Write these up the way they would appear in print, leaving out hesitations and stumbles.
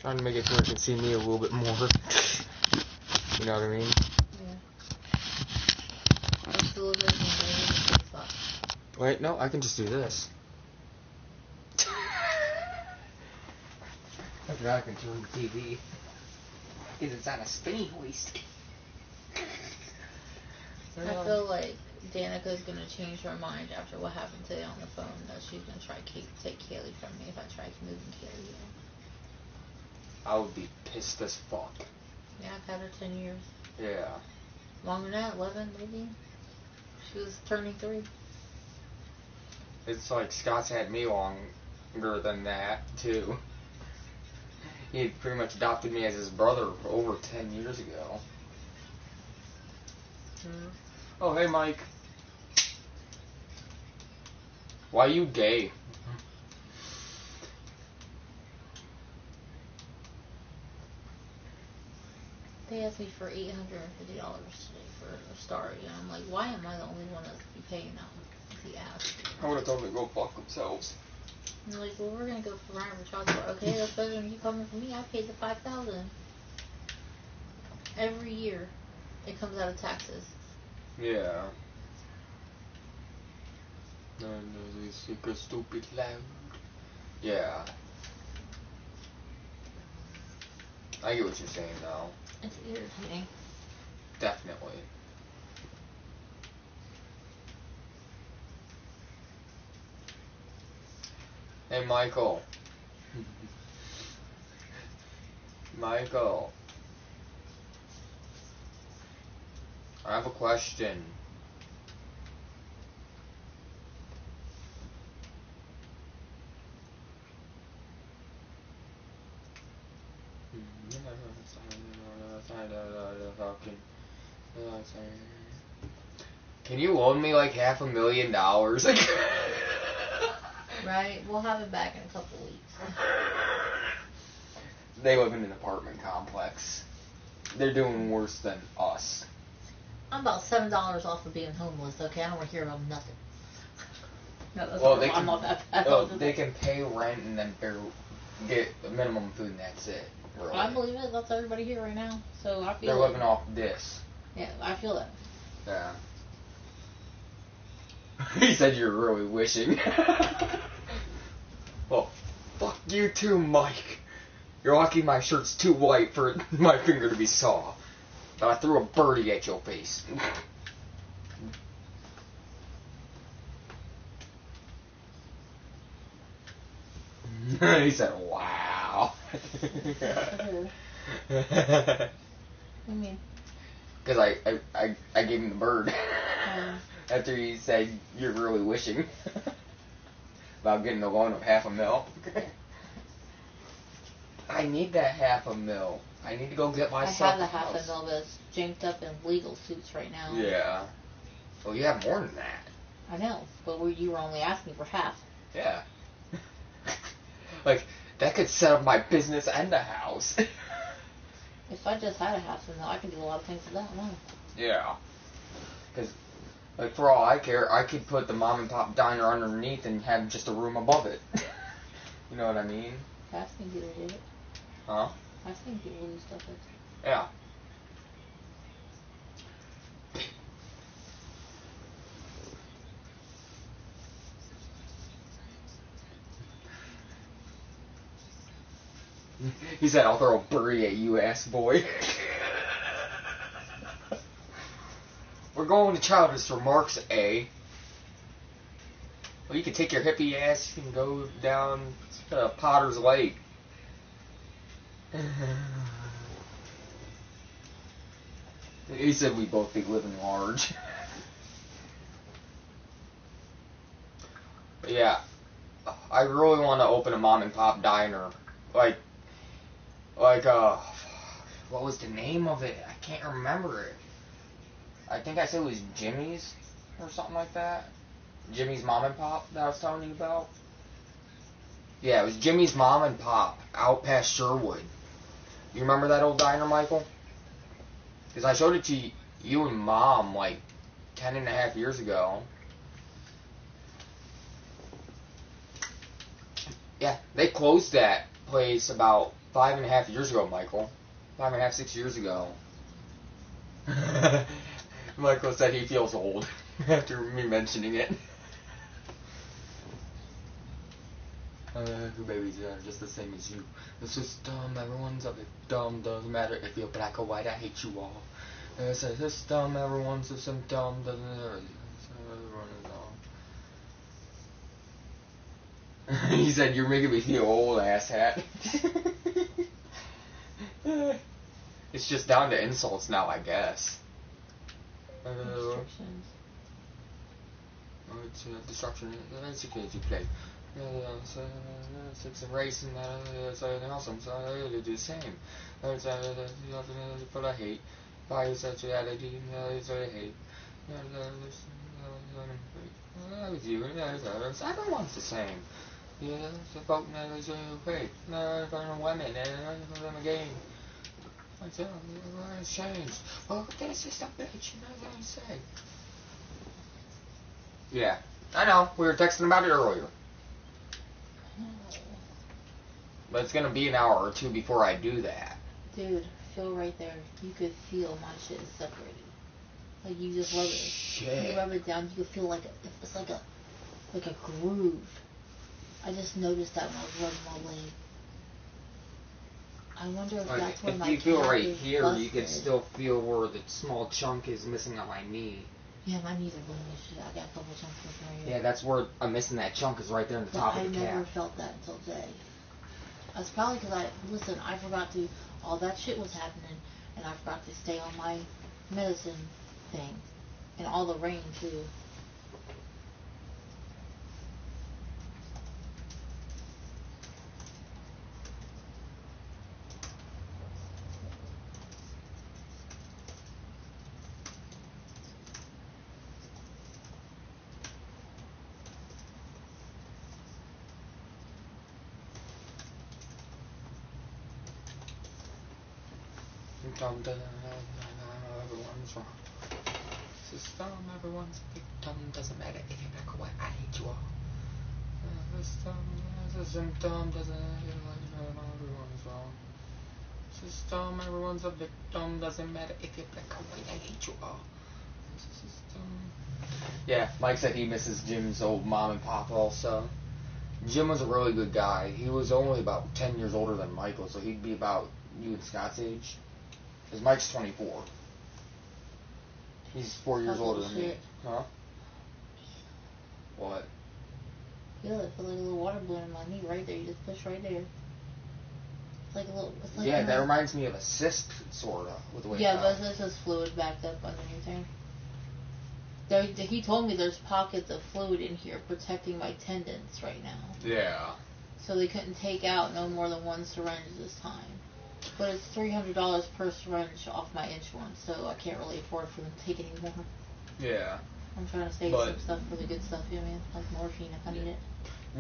Trying to make it so I can see me a little bit more. You know what I mean? Yeah. Let's do this. Wait, no, I can just do this. I forgot I can turn the TV. Because it's on a spinny hoist. I feel like Danica's going to change her mind after what happened today on the phone, that she's going to try to take Kaylee from me if I try moving Kaylee in. I would be pissed as fuck. Yeah, I've had her 10 years. Yeah. Longer than that, 11 maybe. She was turning 3. It's like Scott's had me longer than that, too. He pretty much adopted me as his brother over 10 years ago. Oh, hey, Mike. Why you gay? They asked me for $850 today for a star, and I'm like, why am I the only one that's be paying that? He asked. I would have told them to go fuck themselves. I'm like, well, we're gonna go for Ryan for child support. Okay, that's better than you coming for me. I paid the $5,000 every year. It comes out of taxes. Yeah. No, this is stupid loud. Yeah. I get what you're saying, though. It's irritating. Definitely. Hey, Michael. Michael. I have a question. Can you loan me like $500,000? Right, we'll have it back in a couple weeks. They live in an apartment complex. They're doing worse than us. I'm about $7 off of being homeless, okay? I don't want to hear about nothing. No, that's Well, I'm not that bad. They can pay rent and then get minimum food and that's it. Really. I believe it. That's everybody here right now. So I feel They're living off this. Yeah, I feel that. Yeah. He said you're really wishing. Well, fuck you too, Mike. You're lucky my shirt's too white for my finger to be sore. But I threw a birdie at your face. He said, wow. I mean, because I gave him the bird. After he said, you're really wishing. About getting a loan of $500,000. I need that $500,000. I need to go get myself I have the $500,000, but it's janked up in legal suits right now. Yeah. Well, you have more than that. I know, but you were only asking for half. Yeah. Like, that could set up my business and a house. If I just had a house, then I could do a lot of things with that now. Yeah. Because, like, for all I care, I could put the mom and pop diner underneath and have just a room above it. You know what I mean? I've seen people do it. Huh? I've seen people do stuff like that. Yeah. He said, I'll throw a birdie at you, ass boy. We're going to Childish Remarks, eh? Well, you can take your hippie ass and go down to Potter's Lake. He said we both be living large. But yeah, I really want to open a mom and pop diner. Like, what was the name of it? I can't remember it. I think I said it was Jimmy's or something like that. Jimmy's Mom and Pop that I was telling you about. Yeah, it was Jimmy's Mom and Pop out past Sherwood. You remember that old diner, Michael? Because I showed it to you and Mom like 10.5 years ago. Yeah, they closed that place about 5.5 years ago, Michael. 5.5, 6 years ago. Michael said he feels old after me mentioning it. Babies are just the same as you. The system, everyone's a victim. Doesn't matter if you're black or white, I hate you all. It's a system, everyone's a symptom. Doesn't matter. Everyone is all. He said, "You're making me feel old, asshat." It's just down to insults now, I guess. Restrictions. It's destruction. It's a crazy play. Six and race and it's awesome. So I do the same. It's full of hate. Bisexuality, it's a hate. With you, everyone's the same. Yeah, the folk is great. For women and for them again. It's changed. Oh, this is the bitch. You know what I'm saying? Yeah, I know. We were texting about it earlier. But it's gonna be an hour or two before I do that. Dude, feel right there. You could feel my shit is separated. Like you just rub it. Shit. You rub it down. You could feel like it's like a groove. I just noticed that when I was rubbing my leg. I wonder if that's where my if you feel calf right is here, busted. you can still feel where the small chunk is missing on my knee. Yeah, my knees are bleeding shit. I got a couple chunks right here. Yeah, that's where I'm missing that chunk is right there in the top of the calf. I never felt that until today. That's probably because I forgot to, all that shit was happening, and I forgot to stay on my medicine thing, and all the rain too. Everyone's wrong. System, everyone's a victim. Doesn't matter if you're black or white, I hate you all. System is a symptom. Doesn't matter, everyone's wrong. System, everyone's a victim. Doesn't matter if you're black or white, I hate you all. System. Yeah, Mike said he misses Jim's old mom and pop also. Jim was a really good guy. He was only about 10 years older than Michael, so he'd be about you and Scott's age. Because Mike's 24. He's 4 years older than me. Huh? What? Feel it. Feel like a little water balloon in my knee right there. You just push right there. It's like a little. It's like Yeah, that reminds me of a cyst, sort of, with the way yeah, but it's just fluid backed up underneath there. He told me there's pockets of fluid in here protecting my tendons right now. Yeah. So they couldn't take out no more than one syringe this time. But it's $300 per syringe off my insurance, so I can't really afford for them to take any more. Yeah. I'm trying to save some stuff for the good stuff, you know what I mean? Like morphine if I need it.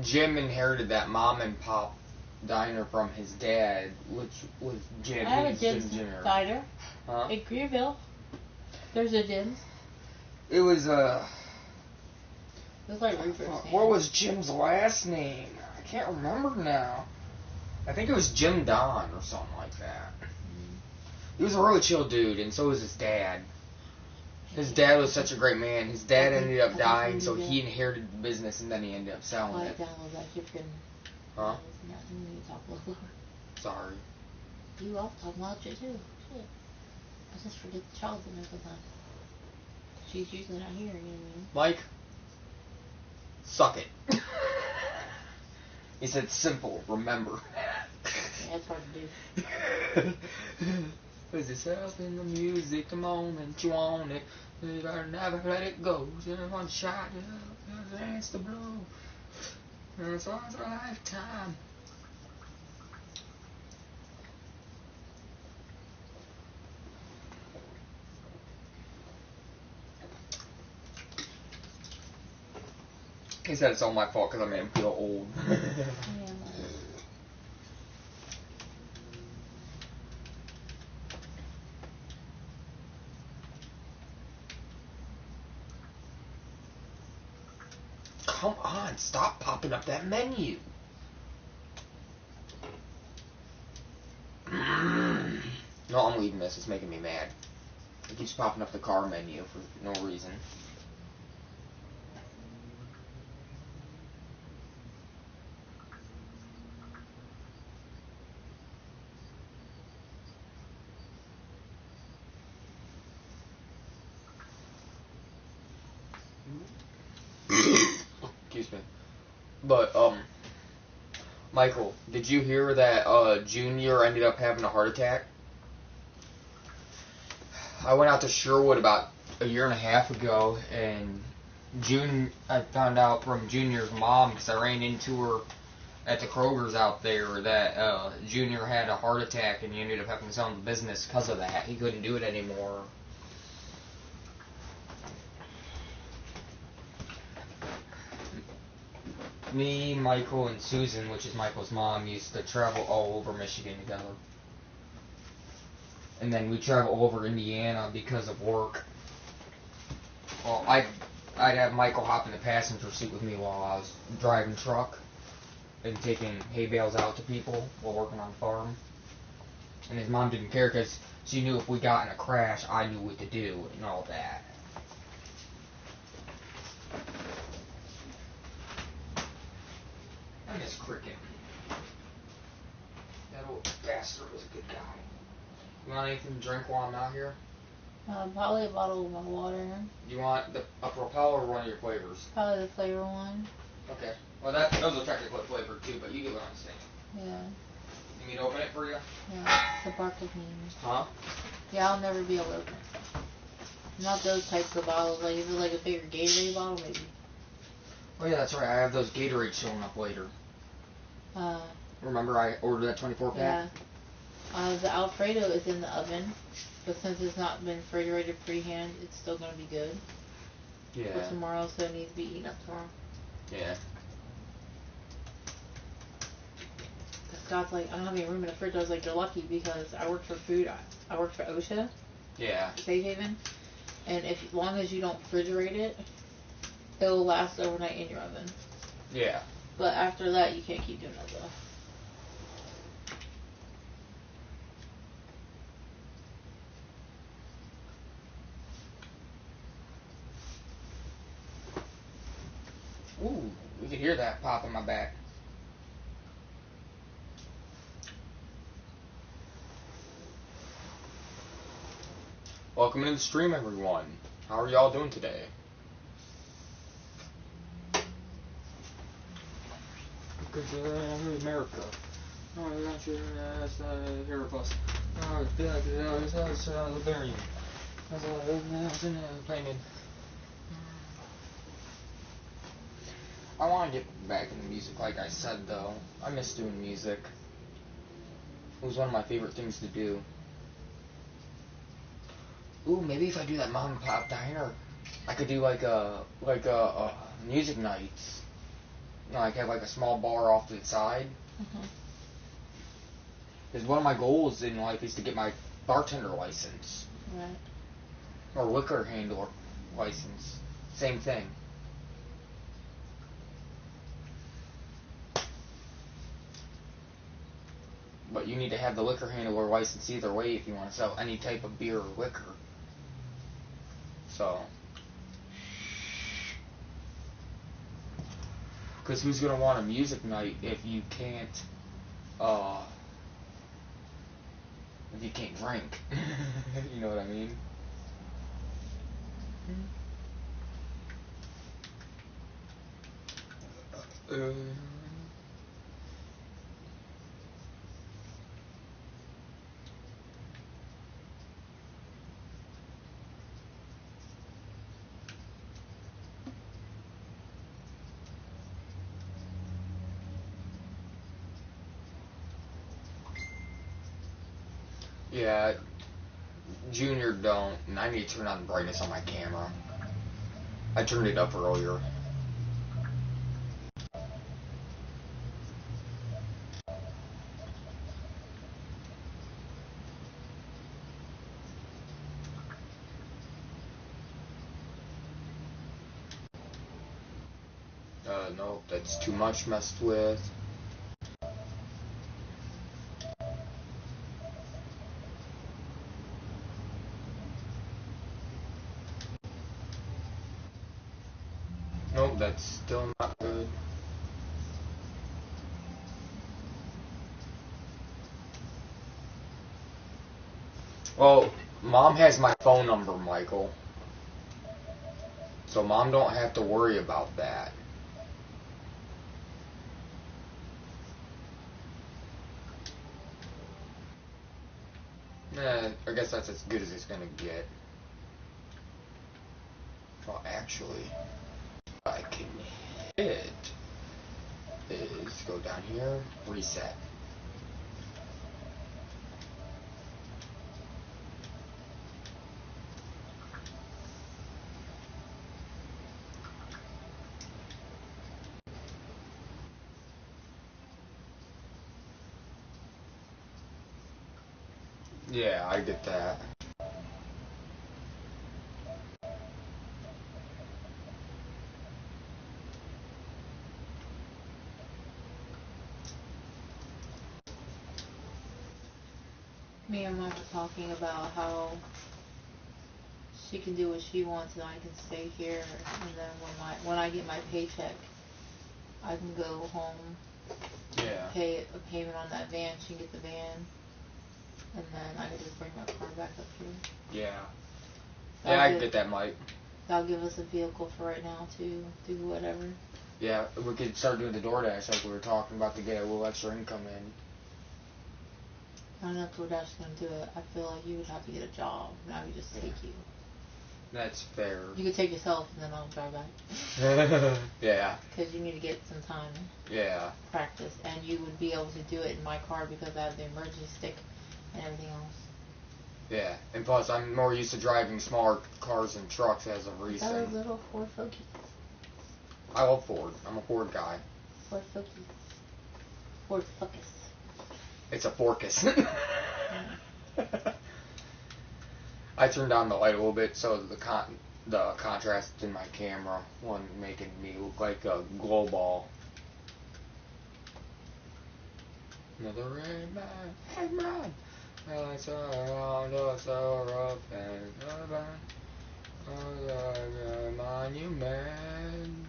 Jim inherited that mom and pop diner from his dad, which was Jim. I have a Jim's diner in Greenville. There's a Jim's. It was It's like Rupert. what was Jim's last name? I can't remember now. I think it was Jim Don or something like that. He was a really chill dude, and so was his dad. His dad was such a great man. His dad ended up dying, so he inherited the business, and then he ended up selling it. Huh? Sorry. You all talking about shit too. Shit. I just forget the child's in there sometimes. She's usually not here, you know what I mean? Mike, suck it. He said simple, remember. Yeah, it's hard to do. Put yourself in the music the moment you want it. You better never let it go. Just one shot, that's the blow. It's once a lifetime. He said it's all my fault because I made him feel old. Yeah. Come on, stop popping up that menu. No, I'm leaving this. It's making me mad. It keeps popping up the car menu for no reason. Excuse me. But, Michael, did you hear that, Junior ended up having a heart attack? I went out to Sherwood about a year and a half ago, and I found out from Junior's mom, because I ran into her at the Kroger's out there, that, Junior had a heart attack, and he ended up having to sell the business because of that. He couldn't do it anymore. Me, Michael, and Susan, which is Michael's mom, used to travel all over Michigan together. And then we travel over Indiana because of work. Well, I'd have Michael hop in the passenger seat with me while I was driving truck and taking hay bales out to people while working on the farm. And his mom didn't care because she knew if we got in a crash, I knew what to do and all that. I miss Cricket. That old bastard was a good guy. You want anything to drink while I'm out here? Probably a bottle of my water. You want a Propel or one of your flavors? Probably the flavor one. Okay. Well, those are technically flavored too, but you get what I'm saying. Yeah. You need me to open it for you? Yeah. The bark of me. Huh? Yeah, I'll never be able to open it. Not those types of bottles. Like if it's like a bigger Gatorade bottle, maybe. Oh yeah, that's right. I have those Gatorades showing up later. Remember I ordered that 24 pack? Yeah. The Alfredo is in the oven, but since it's not been refrigerated pre-hand, it's still gonna be good. Yeah. For tomorrow, so it needs to be eaten up tomorrow. Yeah. Scott's like, I don't have any room in the fridge. I was like, you're lucky because I work for food. I work for OSHA. Yeah. Safe Haven. And as long as you don't refrigerate it, it'll last overnight in your oven. Yeah. But after that, you can't keep doing that though. Ooh, we could hear that pop in my back. Welcome to the stream, everyone. How are y'all doing today? America. Oh, I got you. That's here bus. Oh, that's Liberian. That's playing. I want to get back into music, like I said, though. I miss doing music. It was one of my favorite things to do. Ooh, maybe if I do that mom and pop diner, I could do like a music nights. You know, like have like a small bar off to the side. Because one of my goals in life is to get my bartender license. Right. Or liquor handler license. Same thing. But you need to have the liquor handler license either way if you want to sell any type of beer or liquor. So. Because who's going to want a music night if you can't drink? You know what I mean? Yeah, Junior don't, and I need to turn on the brightness on my camera. I turned it up earlier. Nope, that's too much messed with. No, that's still not good. Well, Mom has my phone number, Michael. So Mom don't have to worry about that. I guess that's as good as it's gonna get. Well, actually, what I can hit is go down here, reset. Yeah, I get that. Me and Mom were talking about how she can do what she wants and I can stay here, and then when I get my paycheck, I can go home, Yeah. pay a payment on that van, she can get the van, and then I can just bring my car back up here. Yeah. Yeah, I get that, Mike. That'll give us a vehicle for right now to do whatever. Yeah, we could start doing the DoorDash like we were talking about to get a little extra income in. I don't know if DoorDash is going to do it. I feel like you would have to get a job, and I would just take you. That's fair. You could take yourself, and then I'll drive back. Yeah. Because you need to get some time. Yeah. Practice, and you would be able to do it in my car because I have the emergency stick and everything else. Yeah, and plus I'm more used to driving smaller cars and trucks as of recent. That was a little Ford Focus. I love Ford. I'm a Ford guy. Ford Focus. Ford Focus. It's a Forcus. I turned down the light a little bit so the contrast in my camera wasn't making me look like a glow ball. Another rain man, hey man. Lights around us are up and around. A monument.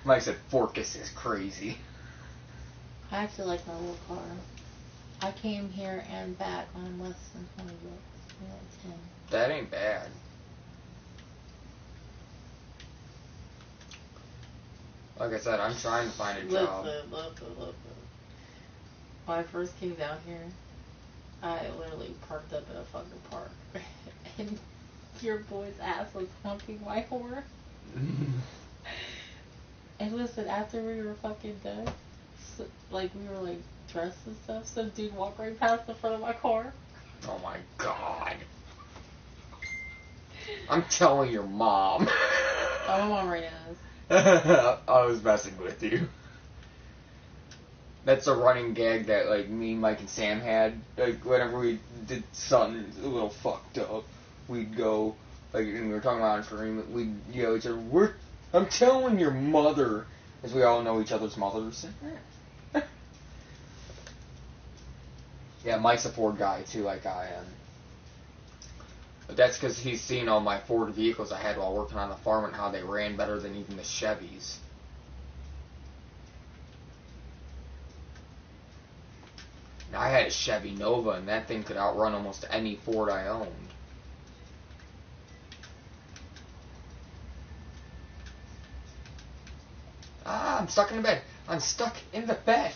Mike said Forcus is crazy. I actually like my little car. I came here and back on less than 20 bucks. Like 10. That ain't bad. Like I said, I'm trying to find a job. Listen. When I first came down here, I literally parked up in a fucking park. And your boy's ass was honking my horn. And listen, after we were fucking done, we were dressed and stuff, some dude walked right past the front of my car. Oh my god. I'm telling your mom. Oh, my mom already knows. I was messing with you. That's a running gag that me, Mike, and Sam had. Whenever we did something a little fucked up, we'd go, and we were talking about it for we'd yell at each other, I'm telling your mother, as we all know each other's mothers. Yeah, Mike's a Ford guy too, like I am. But that's because he's seen all my Ford vehicles I had while working on the farm and how they ran better than even the Chevys. Now, I had a Chevy Nova, and that thing could outrun almost any Ford I owned. Ah, I'm stuck in the bed. I'm stuck in the bed.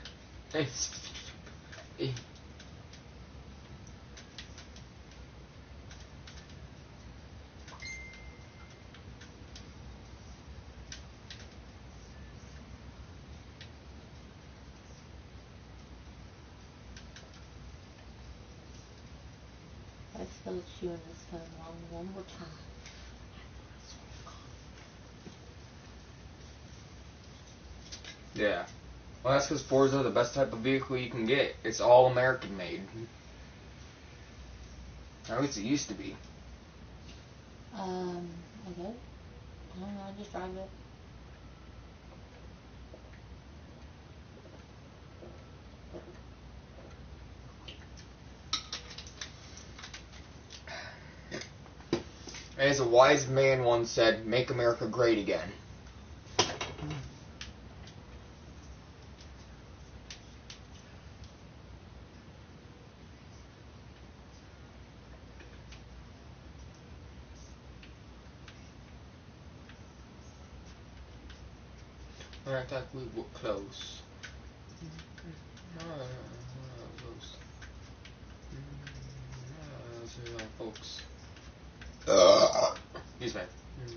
I spelled chewing this pen wrong one more time. Yeah. Well, that's because Fords are the best type of vehicle you can get. It's all American made. At least it used to be. Okay. I don't know, I just drive it. As a wise man once said, make America great again. I thought we were close. Close. Folks. Excuse me.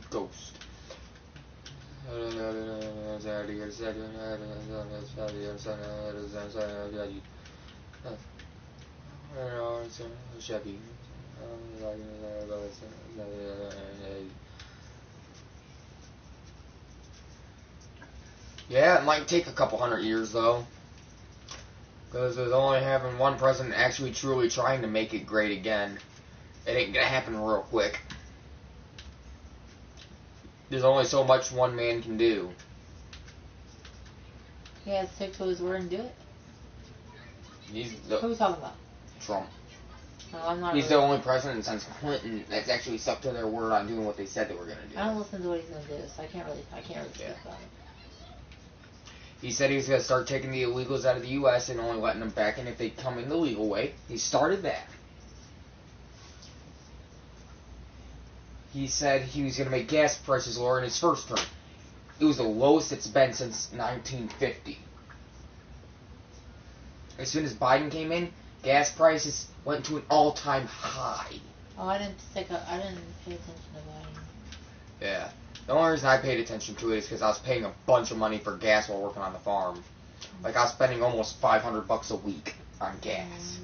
Ghost. Yeah, it might take a couple hundred years though. Because there's only having one president actually truly trying to make it great again. It ain't gonna happen real quick. There's only so much one man can do. He has to stick to his word and do it. He's Who are we talking about? Trump. No, I'm not. He's really. the only president since Clinton that's actually stuck to their word on doing what they said they were gonna do. I don't listen to what he's gonna do, so I can't really speak about it. He said he was gonna start taking the illegals out of the U.S. and only letting them back in if they come in the legal way. He started that. He said he was gonna make gas prices lower in his first term. It was the lowest it's been since 1950. As soon as Biden came in, gas prices went to an all-time high. Oh, I didn't pay attention to Biden. Yeah. The only reason I paid attention to it is because I was paying a bunch of money for gas while working on the farm. Like, I was spending almost $500 a week on gas.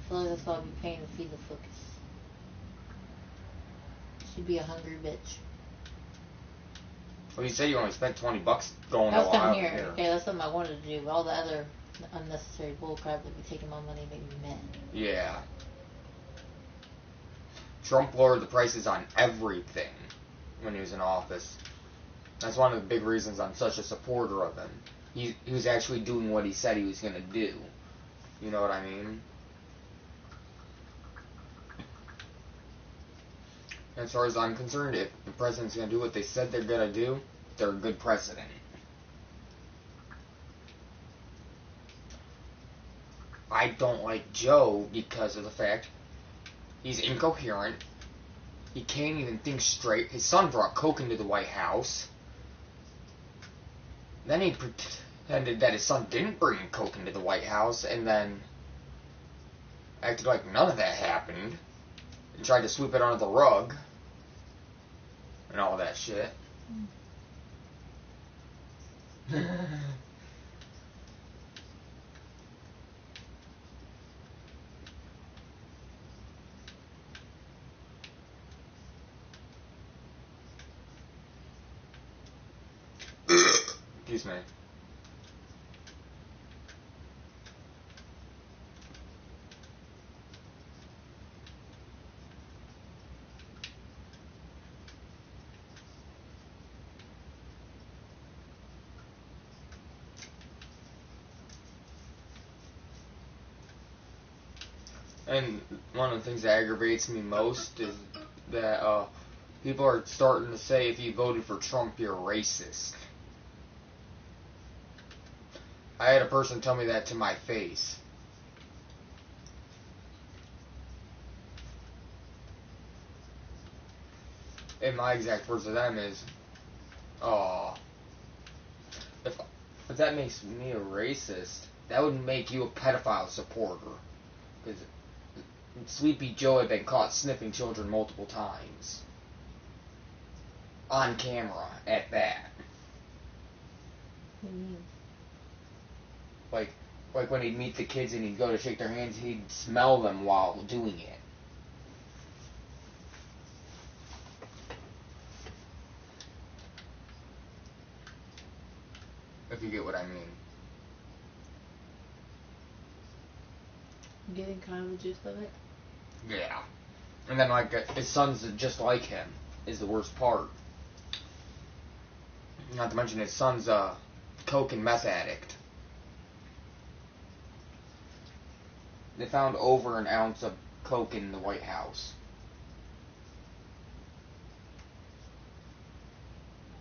I feel like that's all I'd be paying to feed the focus. She'd be a hungry bitch. Well, you said you only spent $20 going I was all out coming here. here. Okay, that's something I wanted to do. But all the other unnecessary bullcrap that be taking my money made me mad. Yeah. Trump lowered the prices on everything when he was in office. That's one of the big reasons I'm such a supporter of him. He was actually doing what he said he was going to do. You know what I mean? As far as I'm concerned, if the president's going to do what they said they're going to do, they're a good president. I don't like Joe because of the fact he's incoherent. He can't even think straight. His son brought coke into the White House. Then he pretended that his son didn't bring coke into the White House, and then acted like none of that happened, and tried to sweep it under the rug, and all that shit. Excuse me. And one of the things that aggravates me most is that people are starting to say if you voted for Trump, you're racist. I had a person tell me that to my face. And my exact words to them is, if that makes me a racist, that would make you a pedophile supporter. Because Sleepy Joe had been caught sniffing children multiple times. On camera, at that. What do you mean? Like when he'd meet the kids and he'd go to shake their hands, he'd smell them while doing it. If you get what I mean. You getting kind of the gist of it? Yeah. And then like his son's just like him, is the worst part. Not to mention his son's a coke and meth addict. They found over an ounce of coke in the White House.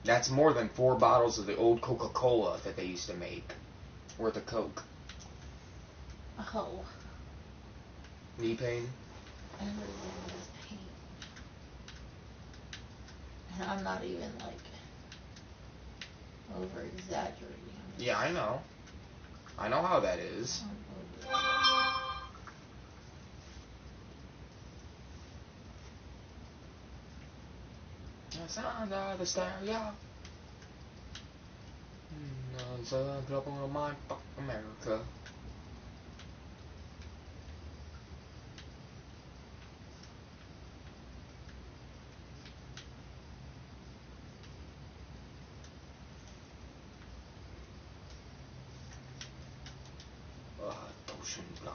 That's more than 4 bottles of the old Coca-Cola that they used to make. Worth of Coke. Oh. Knee pain? Everything is pain. And I'm not even, like, over-exaggerating. Yeah, I know. I know how that is. The sound of the stereo. It's a trouble of my fuck America. Ocean blood.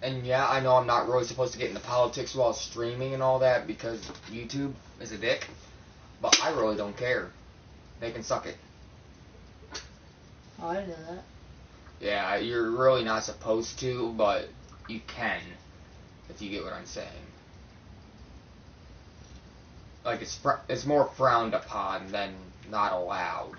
And yeah, I know I'm not really supposed to get into politics while streaming and all that because YouTube is a dick, but I really don't care. They can suck it. Oh, I didn't know that. Yeah, you're really not supposed to, but you can, if you get what I'm saying. Like, it's more frowned upon than not allowed.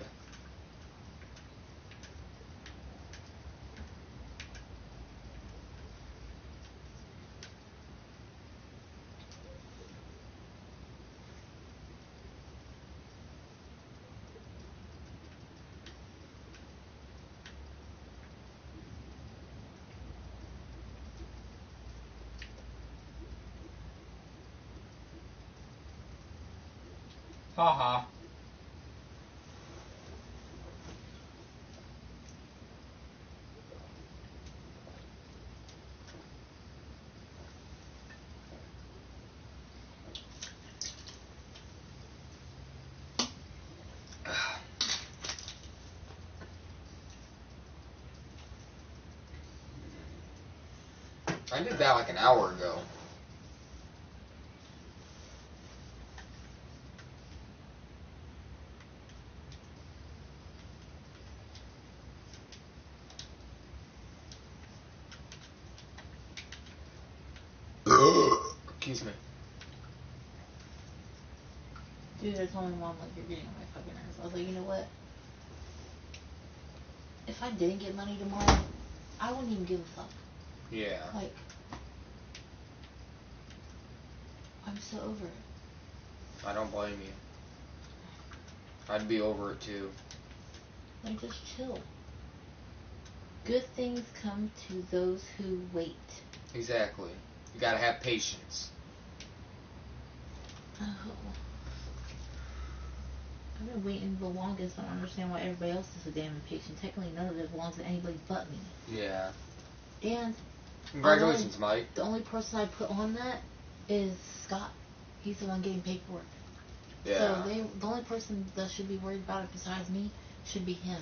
Haha. I did that like an hour ago. Excuse me. Dude, I told my mom, like, you're getting on my fucking nerves. I was like, you know what? If I didn't get money tomorrow, I wouldn't even give a fuck. Yeah. Like, I'm so over it. I don't blame you. I'd be over it too. Like, just chill. Good things come to those who wait. Exactly. You gotta have patience. Oh. I've been waiting the longest. I don't understand why everybody else is so damn impatient. Technically, none of it belongs to anybody but me. Yeah. And Congratulations, Mike. the only person I put on that is Scott. He's the one getting paperwork. Yeah. So the only person that should be worried about it besides me should be him.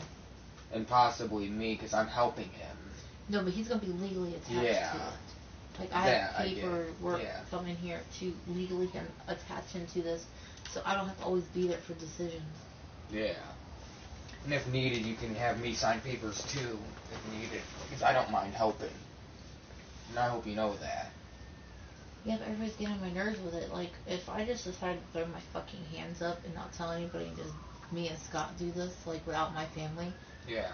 And possibly me, because I'm helping him. No, but he's going to be legally attached to it. Like, I have paperwork from in here to legally attach him to this, so I don't have to always be there for decisions. Yeah. And if needed, you can have me sign papers too, if needed, because I don't mind helping. And I hope you know that. Yeah, but everybody's getting on my nerves with it. Like, if I just decided to throw my fucking hands up and not tell anybody and just me and Scott do this, like, without my family, Yeah.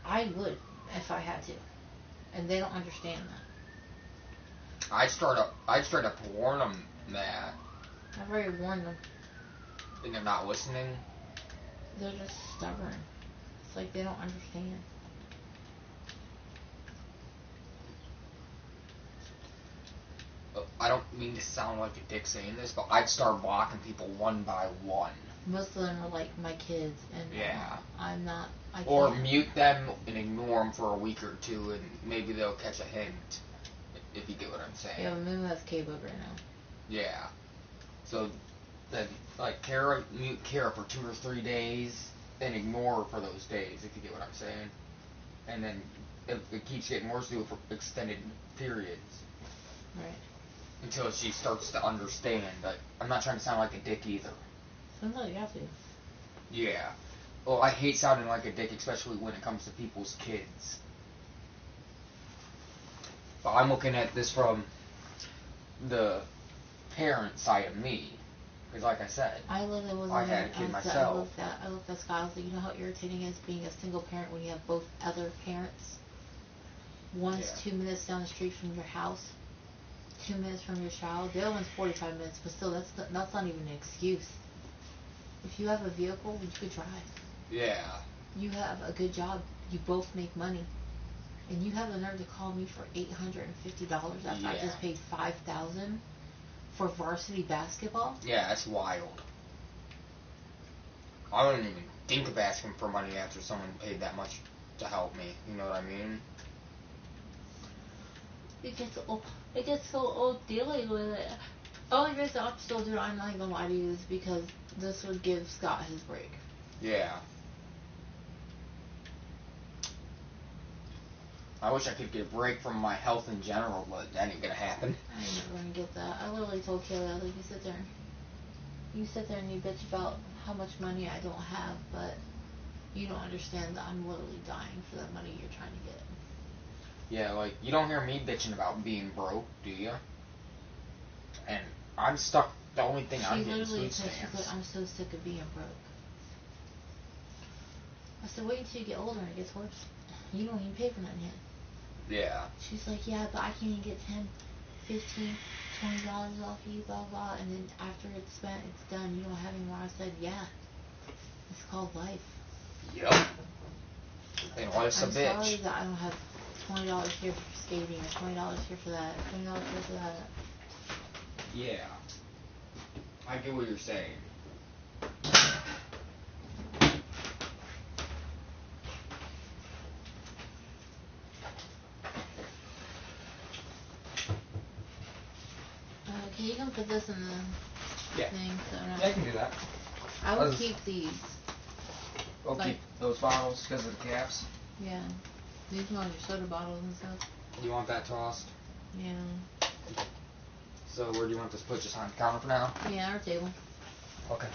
I would, if I had to. And they don't understand that. I'd straight up warn them that. I've already warned them. And they're not listening. They're just stubborn. It's like they don't understand. I don't mean to sound like a dick saying this, but I'd start blocking people one by one. Most of them are like my kids, and yeah. I'm not. I can't. Or mute them and ignore them for a week or two, and maybe they'll catch a hint. If you get what I'm saying. Yeah, but Moo has cable right now. Yeah. So then, like, mute Kara for 2 or 3 days, then ignore her for those days, if you get what I'm saying. And then, if it keeps getting worse, do it for extended periods. Right. Until she starts to understand. Like, I'm not trying to sound like a dick either. Sometimes you have to. Yeah. Well, I hate sounding like a dick, especially when it comes to people's kids. But I'm looking at this from the parent side of me. Because like I said, I literally was. I had a kid myself. I looked at Scott. I was like, you know how irritating it is being a single parent when you have both other parents. One's 2 minutes down the street from your house, 2 minutes from your child. The other one's 45 minutes, but still, that's not even an excuse. If you have a vehicle, you could drive. Yeah. You have a good job. You both make money, and you have the nerve to call me for $850 after I just paid $5,000 for varsity basketball. Yeah, that's wild. I wouldn't even think of asking for money after someone paid that much to help me. You know what I mean? It gets so old dealing with it. Only reason I'm still doing it, I'm not even gonna lie to you, is because this would give Scott his break. Yeah. I wish I could get a break from my health in general, but that ain't gonna happen. I ain't never gonna get that. I literally told Kayla, I was like, you sit there and you bitch about how much money I don't have, but you don't understand that I'm literally dying for that money you're trying to get. Yeah, like, you don't hear me bitching about being broke, do you? And I'm stuck, the only thing I'm getting is food stamps. She said, I'm so sick of being broke. I said, wait until you get older and it gets worse. You don't even pay for nothing yet. Yeah. She's like, yeah, but I can't even get $10, $15, $20 off you, blah, blah. And then after it's spent, it's done. You don't have any more. I said, yeah. It's called life. Yep. And life's a bitch. I'm sorry that I don't have $20 here for skating, or $20 here for that, $20 here for that. Yeah. I get what you're saying. Can you come put this in the thing? So yeah, I can do that. I will keep these. I'll keep those bottles because of the caps? Yeah. These are your soda bottles and stuff. You want that tossed? Yeah. So where do you want this put? Just on the counter for now? Yeah, our table. Okay.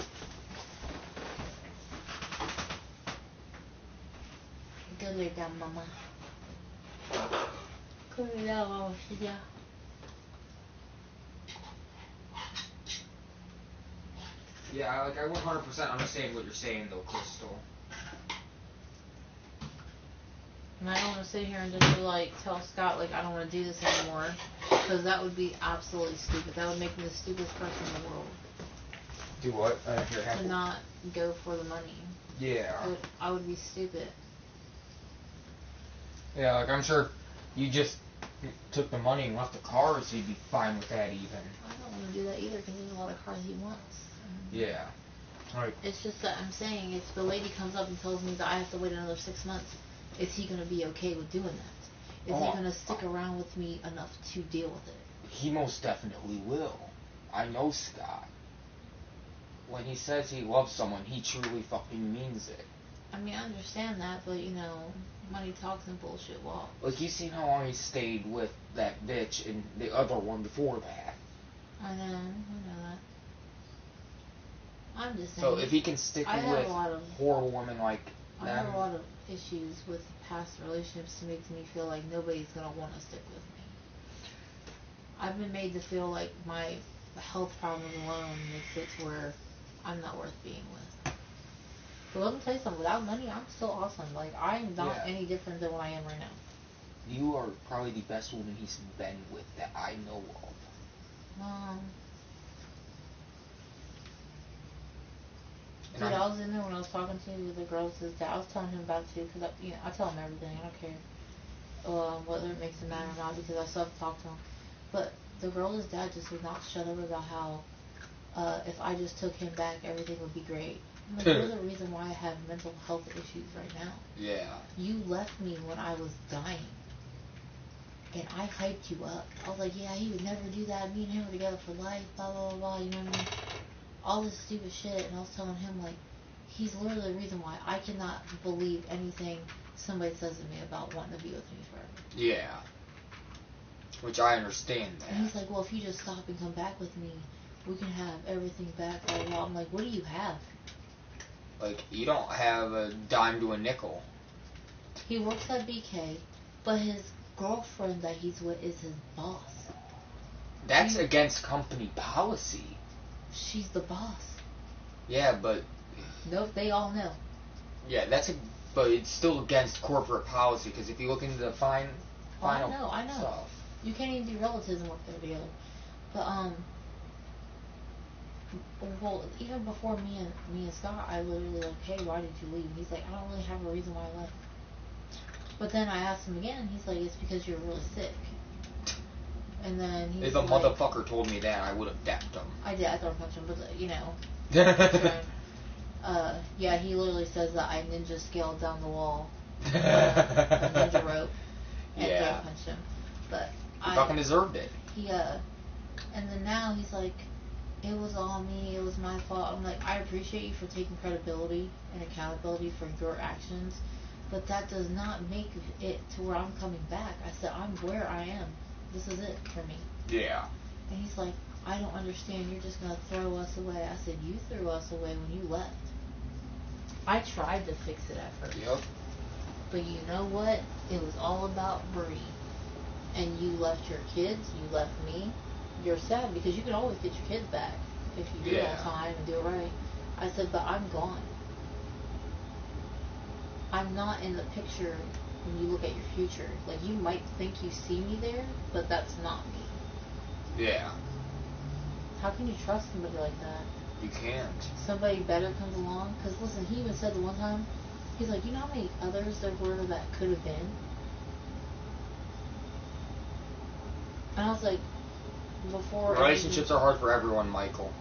Go lay down, mama. Go lay down, mama. Sit down. Yeah, like, I 100% understand what you're saying, though, Crystal. And I don't want to sit here and just like tell Scott like I don't want to do this anymore, because that would be absolutely stupid. That would make me the stupidest person in the world. Do what? I didn't hear half. To not go for the money. Yeah. I would be stupid. Yeah, like I'm sure you just took the money and left the cars, he'd be fine with that even. I don't want to do that either because there's a lot of cars he wants. Yeah. Right. It's just that I'm saying if the lady comes up and tells me that I have to wait another 6 months, is he going to be okay with doing that? Is he going to stick around with me enough to deal with it? He most definitely will. I know Scott. When he says he loves someone, he truly fucking means it. I mean, I understand that, but, you know, money talks and bullshit walks. Like, you seen how long he stayed with that bitch and the other one before that. I know that. I'm just saying. So if he can stick with horrible women like I have a lot of issues with past relationships to make me feel like nobody's going to want to stick with me. I've been made to feel like my health problems alone makes it to where I'm not worth being with. But let me tell you something, without money, I'm still awesome. Like, I'm not any different than what I am right now. You are probably the best woman he's been with that I know of. Dude, I was in there when I was talking to the girls his dad. I was telling him about it too, because I tell him everything. I don't care whether it makes him mad or not, because I still have to talk to him. But the girl's dad just would not shut up about how if I just took him back, everything would be great. I'm like, you're the reason why I have mental health issues right now. Yeah. You left me when I was dying. And I hyped you up. I was like, yeah, he would never do that. Me and him were together for life, blah, blah, blah, blah, you know what I mean? All this stupid shit. And I was telling him, like, he's literally the reason why I cannot believe anything somebody says to me about wanting to be with me forever. Yeah. Which I understand that. And he's like, well, if you just stop and come back with me, we can have everything back, blah, blah, blah. I'm like, what do you have? Like, you don't have a dime to a nickel. He works at BK, but his girlfriend that he's with is his boss. That's against company policy. She's the boss. Yeah, but... Nope, they all know. Yeah, but it's still against corporate policy, because if you look into the final I know. stuff... You can't even do relatives and work there together. But, well, even before me and Scott, I literally like, hey, why did you leave? He's like, I don't really have a reason why I left. But then I asked him again, he's like, it's because you're really sick. And then he's If a like, motherfucker told me that, I would have decked him. I did, I thought I punched him, but, you know. Yeah, he literally says that I ninja scaled down the wall, a ninja rope, and yeah. punched him. But I fucking deserved it. And then now he's like, it was all me, it was my fault. I'm like, I appreciate you for taking credibility and accountability for your actions, but that does not make it to where I'm coming back. I said, I'm where I am. This is it for me. Yeah. And he's like, I don't understand, you're just gonna throw us away. I said, you threw us away when you left. I tried to fix it at first. Yep. But you know what? It was all about Bree. And you left your kids, you left me. You're sad because you can always get your kids back if you do it on time and do it right. I said, but I'm gone. I'm not in the picture when you look at your future. Like, you might think you see me there, but that's not me. Yeah. How can you trust somebody like that? You can't. Somebody better comes along. Because, listen, he even said the one time, he's like, you know how many others there were that could have been? And I was like, before... Relationships are hard for everyone, Michael.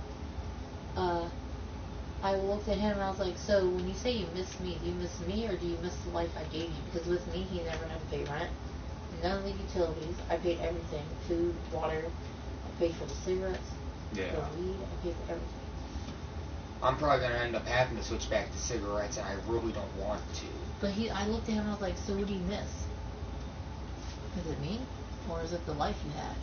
I looked at him and I was like, so when you say you miss me, do you miss me or do you miss the life I gave you? Because with me, he never had to pay rent. None of the utilities. I paid everything. Food, water. I paid for the cigarettes. Yeah. The weed. I paid for everything. I'm probably going to end up having to switch back to cigarettes, and I really don't want to. But I looked at him and I was like, so what do you miss? Is it me? Or is it the life you had?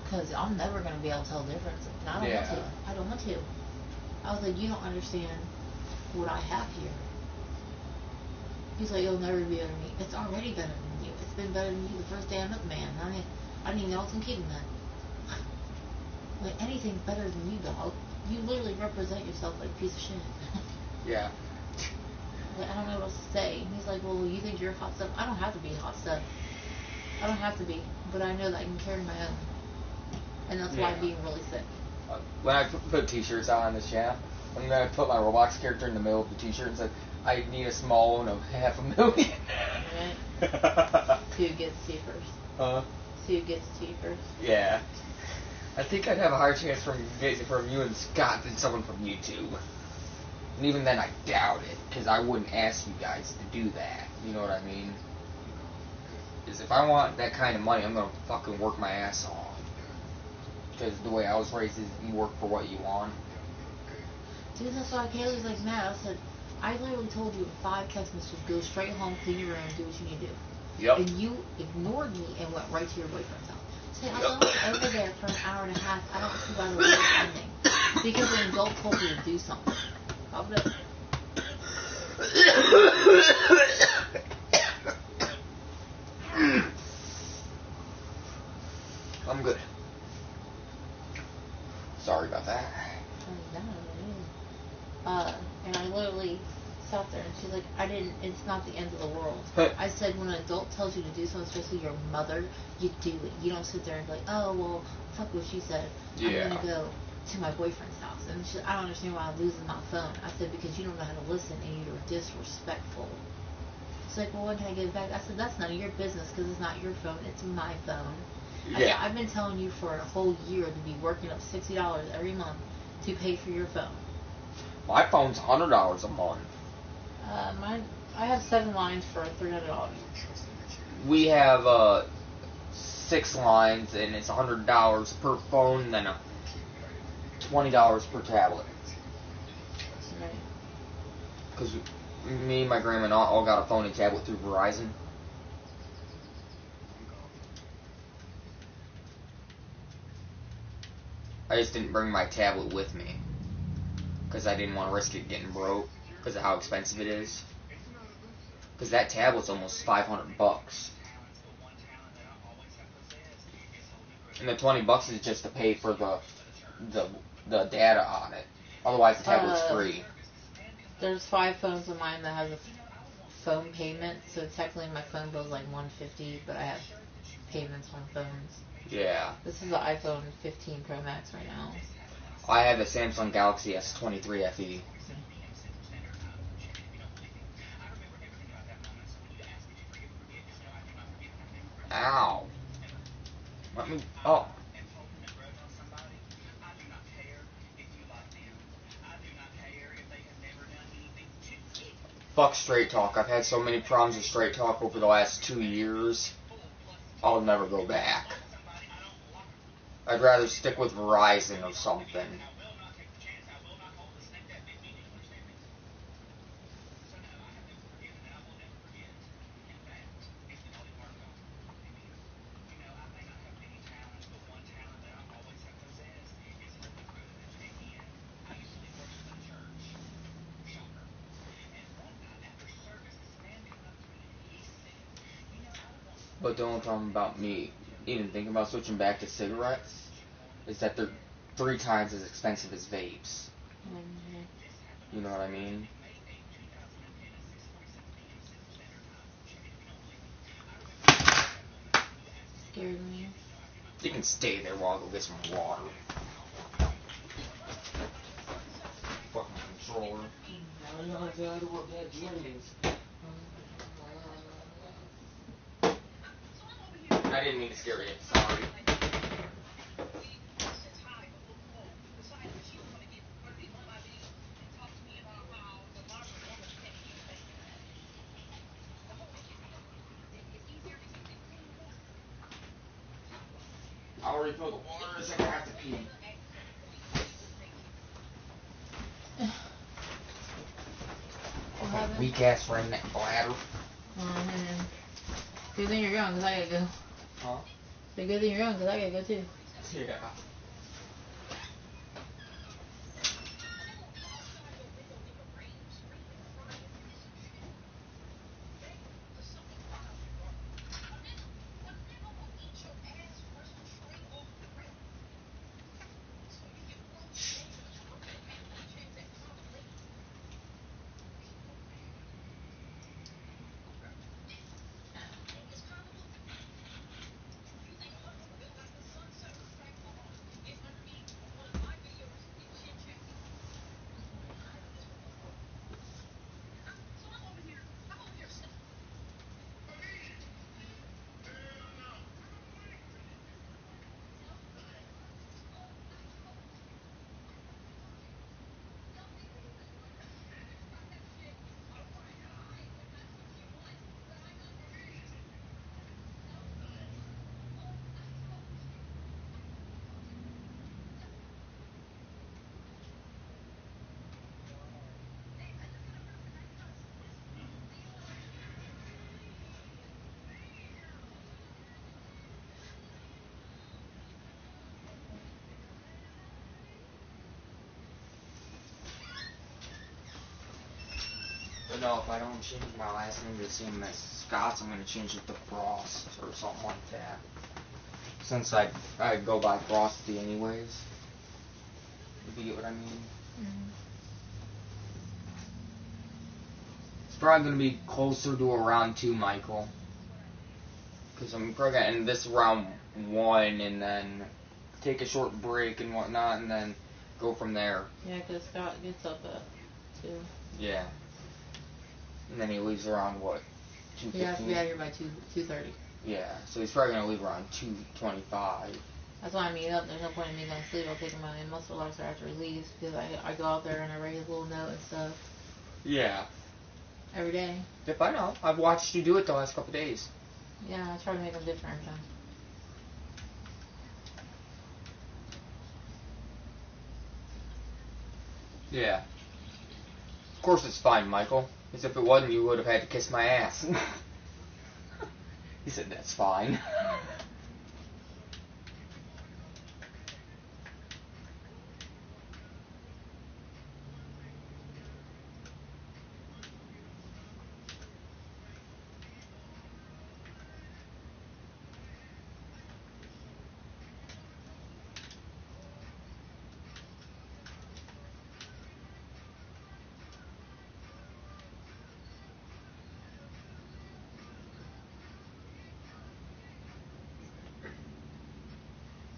Because I'm never going to be able to tell the difference. And I don't want to. I don't want to. I was like, you don't understand what I have here. He's like, it'll never be better than me. It's already better than you. It's been better than you the first day I met the man. I didn't even know I was going to keep him then. Like, anything's better than you, dog. You literally represent yourself like a piece of shit. Yeah. Like, I don't know what else to say. And he's like, well, you think you're hot stuff? I don't have to be hot stuff. I don't have to be. But I know that I can carry my own. And that's why I'm being really sick. When I put t-shirts out on this channel, I'm going to put my Roblox character in the middle of the t-shirt and say, I need a small one of $500,000. Right? See who gets to you first. See who gets to you first. Yeah. I think I'd have a higher chance from you and Scott than someone from YouTube. And even then, I doubt it, because I wouldn't ask you guys to do that. You know what I mean? Because if I want that kind of money, I'm going to fucking work my ass off. Because the way I was raised is you work for what you want. Dude, that's why Kaylee's like mad. I said, I literally told you in 5 text messages, go straight home, clean your room, do what you need to do. Yep. And you ignored me and went right to your boyfriend's house. Say, I was over there for an hour and a half. I don't see why the world's ending. Because an adult told me to do something. I'll bet. I'm good. Sorry about that. And I literally sat there and she's like, it's not the end of the world. I said, when an adult tells you to do something, especially your mother, you do it. You don't sit there and be like, oh, well, fuck what she said. Yeah. I'm going to go to my boyfriend's house. And I don't understand why I'm losing my phone. I said, because you don't know how to listen and you're disrespectful. She's like, well, when can I get it back? I said, that's none of your business because it's not your phone. It's my phone. I said, I've been telling you for a whole year to be working up $60 every month to pay for your phone. My phone's $100 a month. I have 7 lines for $300. We have 6 lines, and it's $100 per phone, and then $20 per tablet. Right. Because me and my grandma all got a phone and tablet through Verizon. I just didn't bring my tablet with me because I didn't want to risk it getting broke. because of how expensive it is. Because that tablet's almost $500. And the $20 is just to pay for the data on it. Otherwise, the tablet's free. There's 5 phones of mine that have a phone payment, so technically my phone bill's like $150, but I have payments on phones. Yeah. This is the iPhone 15 Pro Max right now. I have a Samsung Galaxy S23 FE. Ow. Let me. Oh. Fuck Straight Talk. I've had so many problems with Straight Talk over the last 2 years. I'll never go back. I'd rather stick with Verizon or something. But the only problem about me even thinking about switching back to cigarettes is that they're 3 times as expensive as vapes. Mm-hmm. You know what I mean? Scared me. You can stay there while I go get some water. Fucking controller. I didn't mean to scare you. Sorry. I'll refill the water in a second. I have to pee. Fucking weak ass redneck bladder. Mm-hmm. Good thing you're going, because I gotta go. Huh? It's a good thing you're going, because I gotta go too. Yeah. But no, if I don't change my last name to the same as Scott's, I'm gonna change it to Frost or something like that. Since I go by Frosty anyways. If you get what I mean. Mm-hmm. It's probably gonna be closer to a round 2, Michael. Because I'm probably gonna end this round 1 and then take a short break and whatnot and then go from there. Yeah, because Scott gets up at 2. Yeah. And then he leaves around what? 2:15? He has to be out of here by 2:30. Yeah, so he's probably gonna leave around 2:25. That's why I meet up. There's no point in me going to sleep. I'll take my muscle relaxer after he leaves because I go out there and I write his little note and stuff. Yeah. Every day. If I know. I've watched you do it the last couple days. Yeah, I try to make them different every time. Yeah. Of course it's fine, Michael. As if it wasn't, you would have had to kiss my ass. He said, that's fine.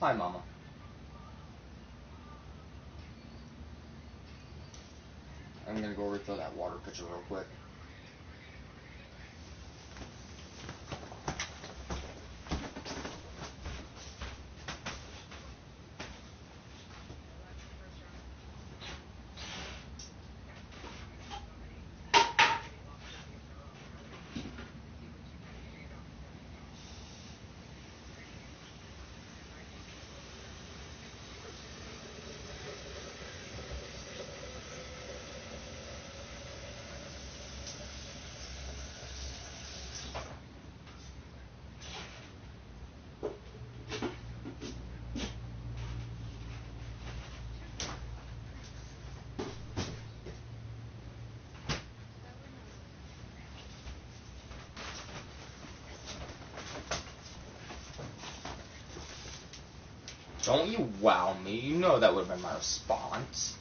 Hi, Mama. I'm gonna go refill that water pitcher real quick. Don't you wow me. You know that would have been my response.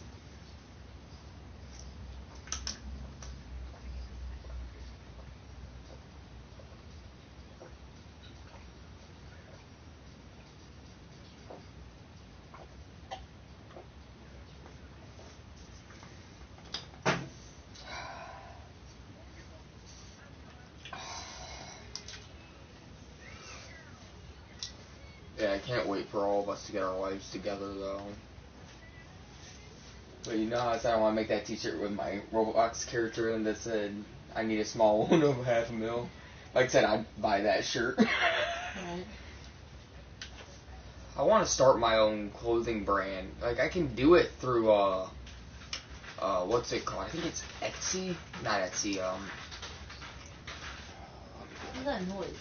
Yeah, I can't wait for all of us to get our lives together, though. But you know how I said I want to make that t-shirt with my Roblox character in that said, I need a small one of $500,000. Like I said, I'd buy that shirt. Right. I want to start my own clothing brand. Like, I can do it through, what's it called? I think it's Etsy? Not Etsy, What's that noise?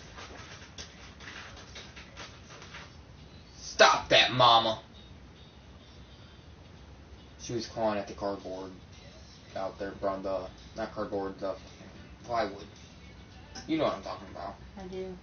Stop that, Mama! She was clawing at the cardboard out there from the, not cardboard, the plywood. You know what I'm talking about. I do.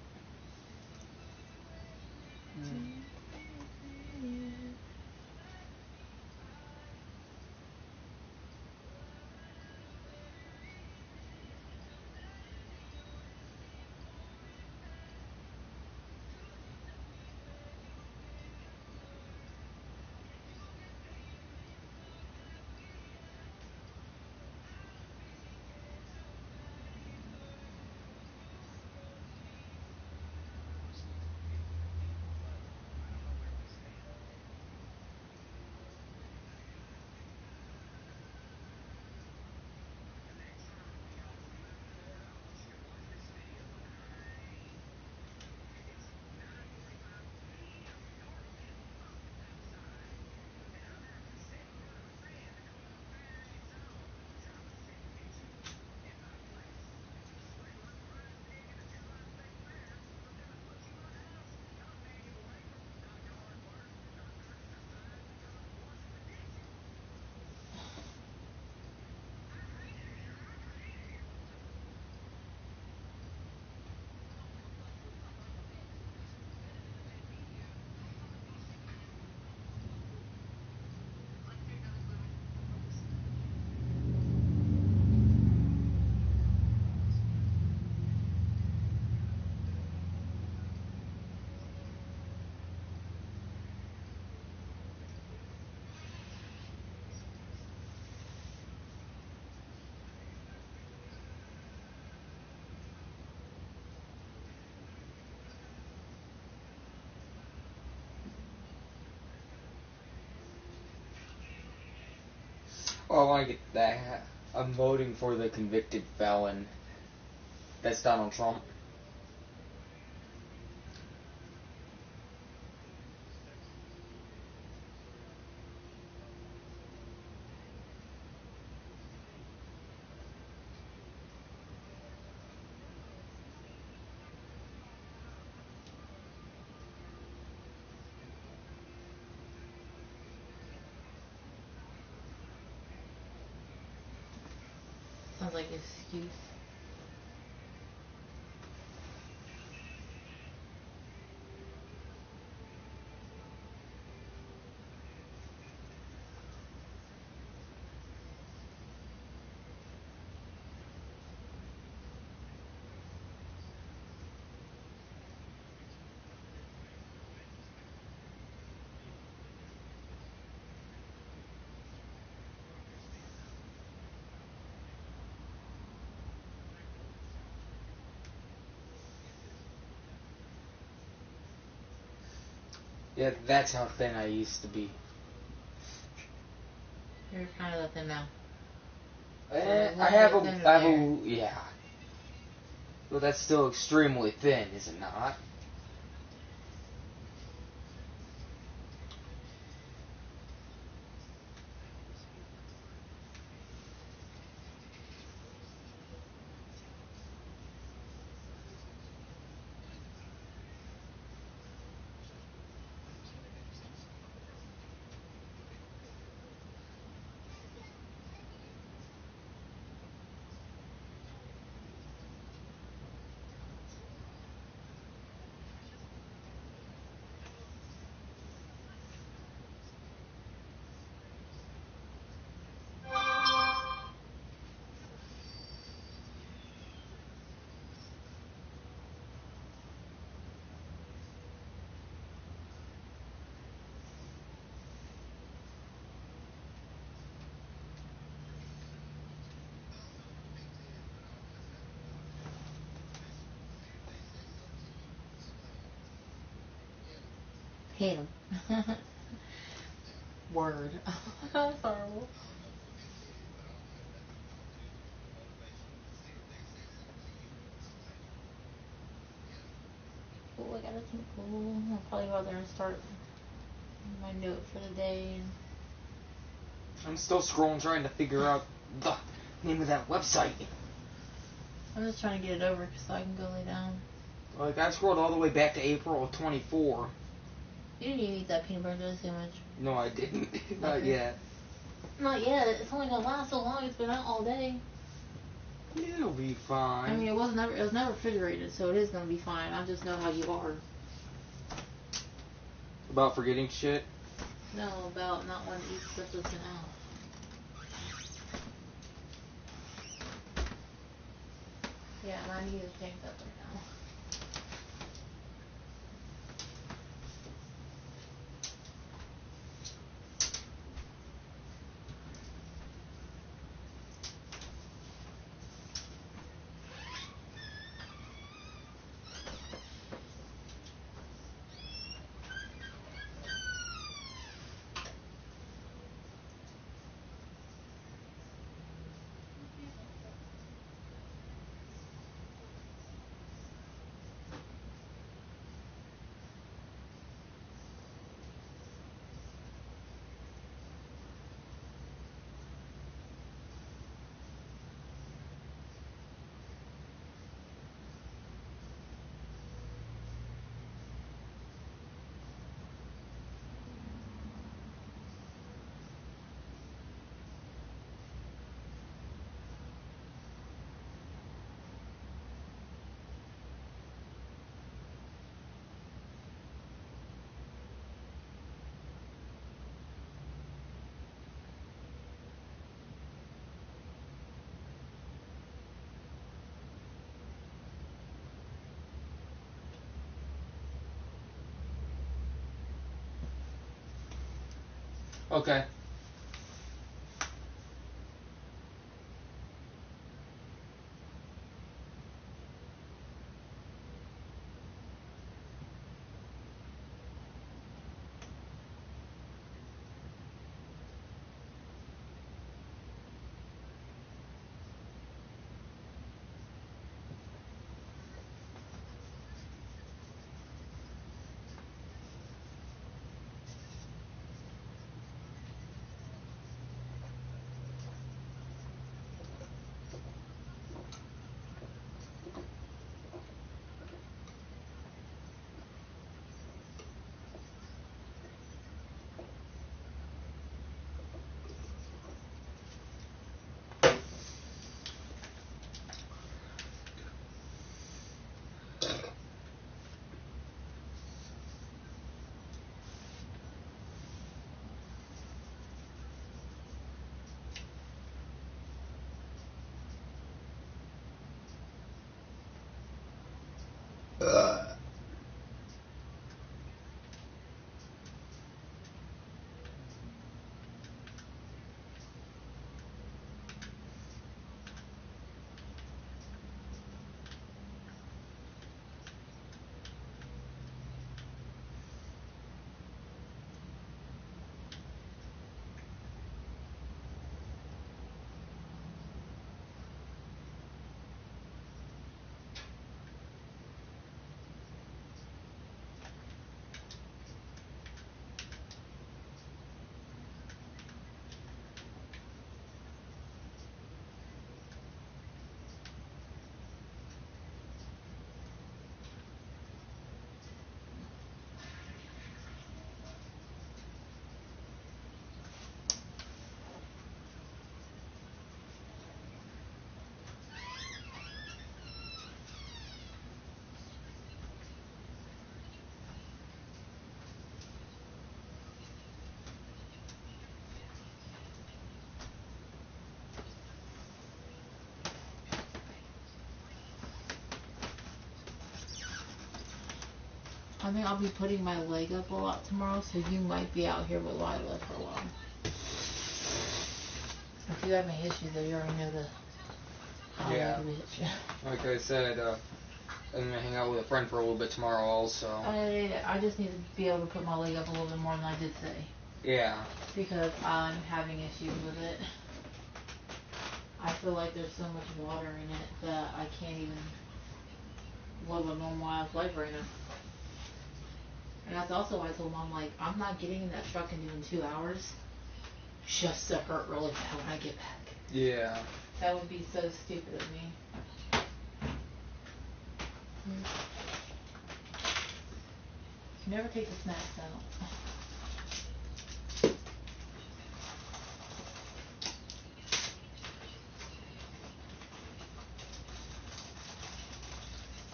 Oh, I want to get that. I'm voting for the convicted felon. That's Donald Trump. Sounds like an excuse. Yeah, that's how thin I used to be. You're kind of thin now. I have a, yeah. Well, that's still extremely thin, is it not? Hate him. Word. That's horrible. Oh, I gotta think. Oh, I'll probably go out there and start my note for the day. I'm still scrolling trying to figure out the name of that website. I'm just trying to get it over so I can go lay down. Like, I scrolled all the way back to April of 24. You didn't even eat that peanut butter jelly sandwich. No, I didn't. Not Okay. yet. Not yet. It's only gonna last so long. It's been out all day. It'll be fine. I mean, it was never refrigerated, so it is gonna be fine. I just know how you are. About forgetting shit? No, about not wanting to eat stuff that's been out. Yeah, and I need to change that right now. Okay. I think I'll be putting my leg up a lot tomorrow, so you might be out here with Lila for a while. If you have any issues, though, you already know the Yeah. Like I said, I'm gonna hang out with a friend for a little bit tomorrow also. I just need to be able to put my leg up a little bit more than I did today. Yeah. Because I'm having issues with it. I feel like there's so much water in it that I can't even live a normal ass life right now. And that's also why I told Mom, like, I'm not getting in that truck and doing 2 hours just to hurt really bad when I get back. Yeah. That would be so stupid of me. You never take the snacks out.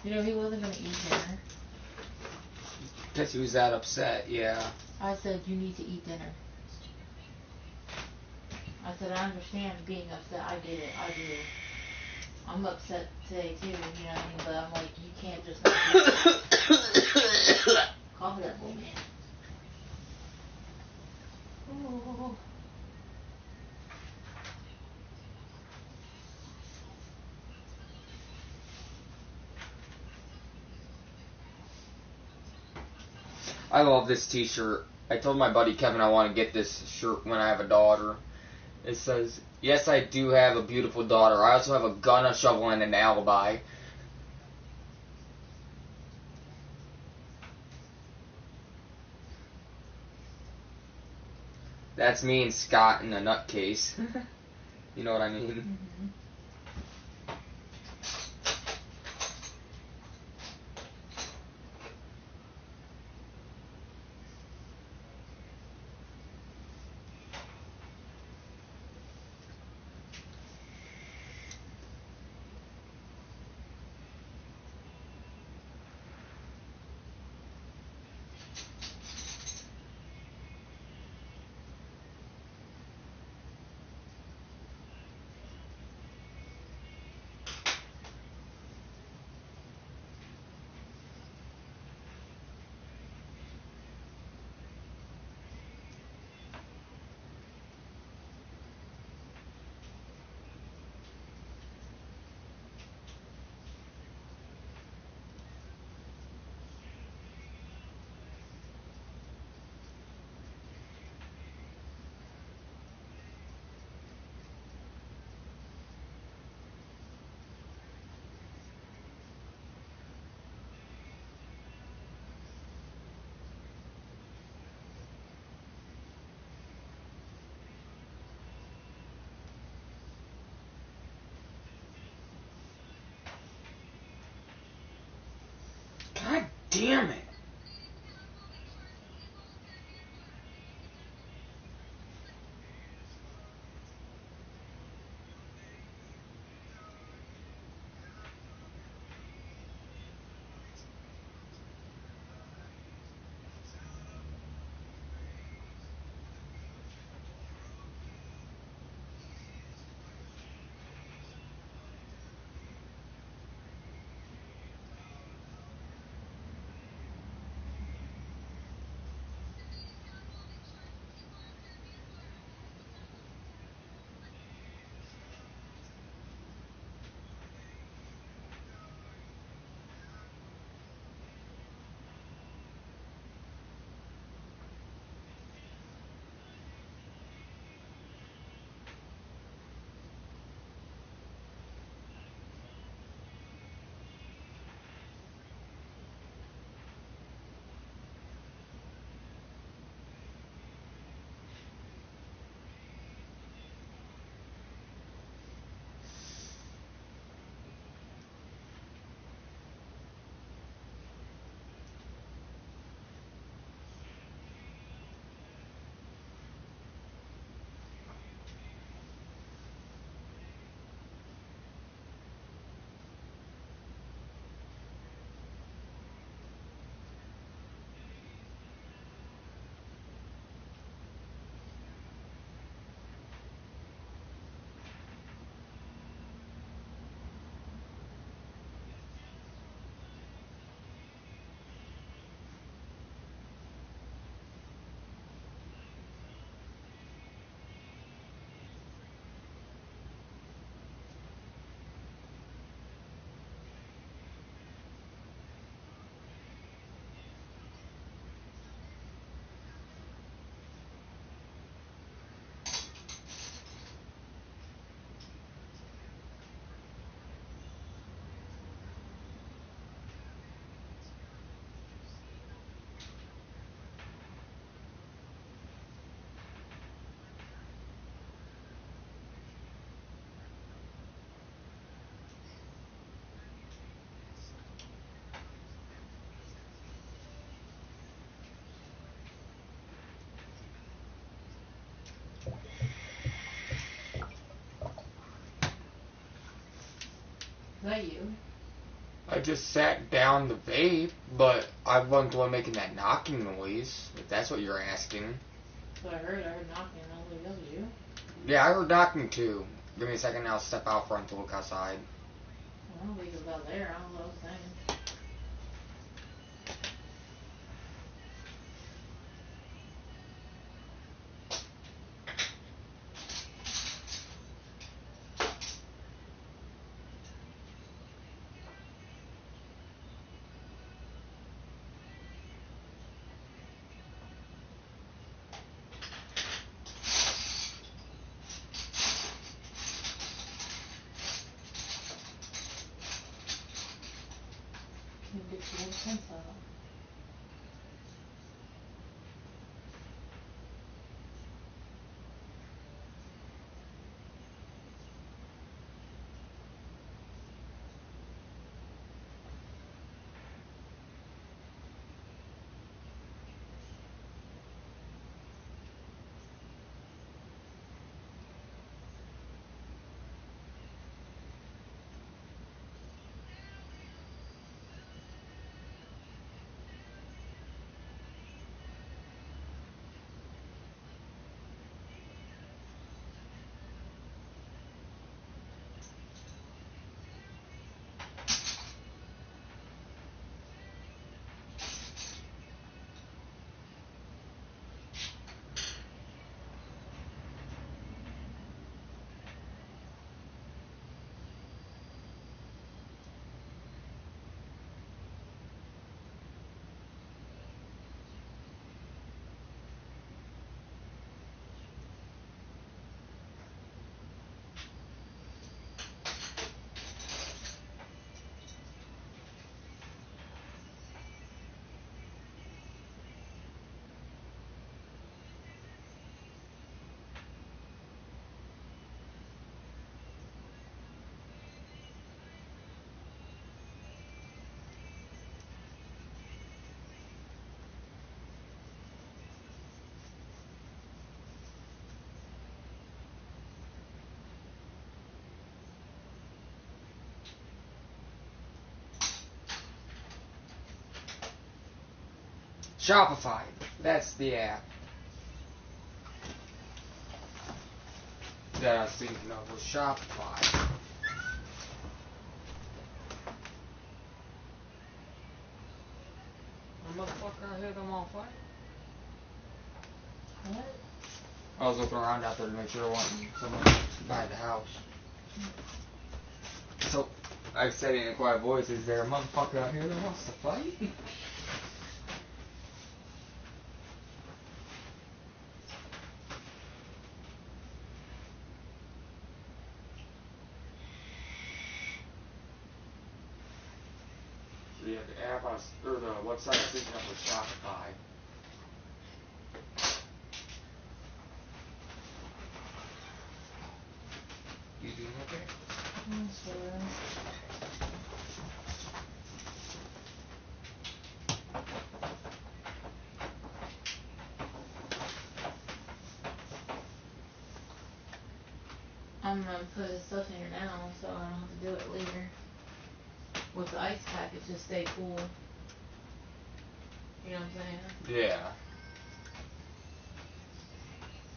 You know, he wasn't going to eat dinner. Because he was that upset, yeah. I said, you need to eat dinner. I said, I understand being upset. I get it. I do. I'm upset today, too, you know what I mean? But I'm like, you can't just not do it. Cough it up, old man. Oh. I love this t-shirt. I told my buddy Kevin I want to get this shirt when I have a daughter. It says, yes, I do have a beautiful daughter. I also have a gun, a shovel, and an alibi. That's me and Scott in a nutcase. You know what I mean? Mm-hmm. God damn it. Is that you? I just sat down to vape, but I wasn't the one making that knocking noise, if that's what you're asking. That's what I heard. I heard knocking. I was like, that was you? Yeah, I heard knocking too. Give me a second, I'll step out front to look outside. I don't think it was out there. I don't know what I was saying. You get your little pencil out. Shopify, that's the app that I was thinking of, was Shopify. Motherfucker, I hit him on fire. What? I was looking around out there to make sure there wasn't someone by the house. So, I said in a quiet voice, is there a motherfucker out here that wants to fight? So yeah, the app I was, or the website I was thinking of was Shopify. You doing okay? I'm sure. I'm gonna put his stuff in here now, so I don't have to do it later. With the ice pack, it just stay cool. You know what I'm saying? Yeah.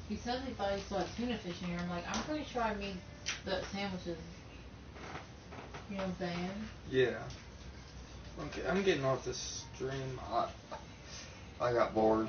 He says he thought he saw tuna fish in here. I'm like, I'm pretty sure I made the sandwiches. You know what I'm saying? Yeah. Okay, I'm getting off this stream. I got bored.